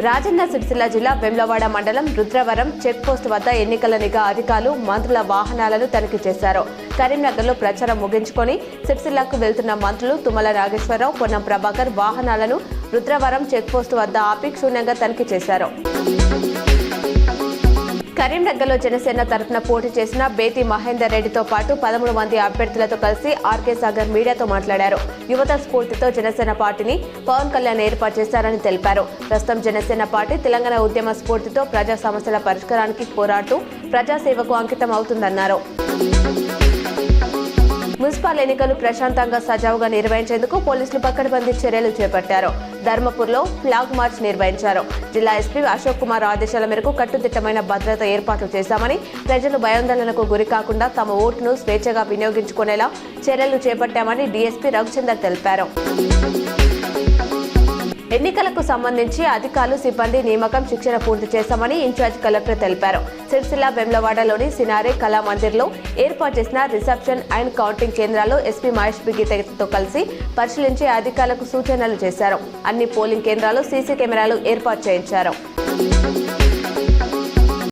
రాజన్న సిరిసిల్ల జిల్లా వేములవాడ మండలం Rudravaram check post వద్ద ఎన్నికల నిఘా అధికారులు మంత్రుల వాహనాలను తనిఖీ చేశారు. కరీంనగర్లో ప్రచారం ముగించుకొని సిరిసిల్లకు వెళ్తున్న మంత్రులు తుమ్మల నాగేశ్వరరావు, పొన్నం ప్రభాకర్ వాహనాలను రుద్రవరం చెక్ పోస్ట్ వద్ద ఆపి క్షుణ్ణంగా తనిఖీ చేశారు. కరీంనగర్లో జనసేన తరఫున పోటీ చేసిన బేతి మహేందర్ రెడ్డితో పాటు 13 మంది అభ్యర్థులతో కలిసి ఆర్కే సాగర్ మీడియాతో మాట్లాడారు. యువత స్ఫూర్తితో జనసేన పార్టీని పవన్ కళ్యాణ్ ఏర్పాటు చేశారని తెలిపారు. ప్రస్తుతం జనసేన పార్టీ తెలంగాణ ఉద్యమ స్ఫూర్తితో ప్రజా సమస్యల పరిష్కారానికి పోరాడుతూ ప్రజాసేవకు అంకితం అవుతుందన్నారు. మున్సిపల్ ఎన్నికలు ప్రశాంతంగా సజావుగా నిర్వహించేందుకు పోలీసులు పకడ్బందీ చర్యలు చేపట్టారు. ధర్మపూర్లో ఫ్లాగ్ మార్చ్ నిర్వహించారు. జిల్లా ఎస్పీ అశోక్ కుమార్ ఆదేశాల మేరకు కట్టుదిట్టమైన భద్రత ఏర్పాట్లు చేశామని, ప్రజలు భయాందోళనకు గురి కాకుండా తమ ఓటును స్వేచ్ఛగా వినియోగించుకునేలా చర్యలు చేపట్టామని డీఎస్పీ రవిచందర్ తెలిపారు. ఎన్నికలకు సంబంధించి అధికారులు, సిబ్బంది నియామకం, శిక్షణ పూర్తి చేశామని ఇన్ఛార్జ్ కలెక్టర్ తెలిపారు. సిరిసిల్ల వేములవాడలోని సినారే కళామందిర్లో ఏర్పాటు చేసిన రిసెప్షన్ అండ్ కౌంటింగ్ కేంద్రాల్లో ఎస్పీ మహేష్ బిగితతో కలిసి పరిశీలించి అధికారులకు సూచనలు చేశారు. అన్ని పోలింగ్ కేంద్రాల్లో సీసీ కెమెరాలు ఏర్పాటు చేయించారు.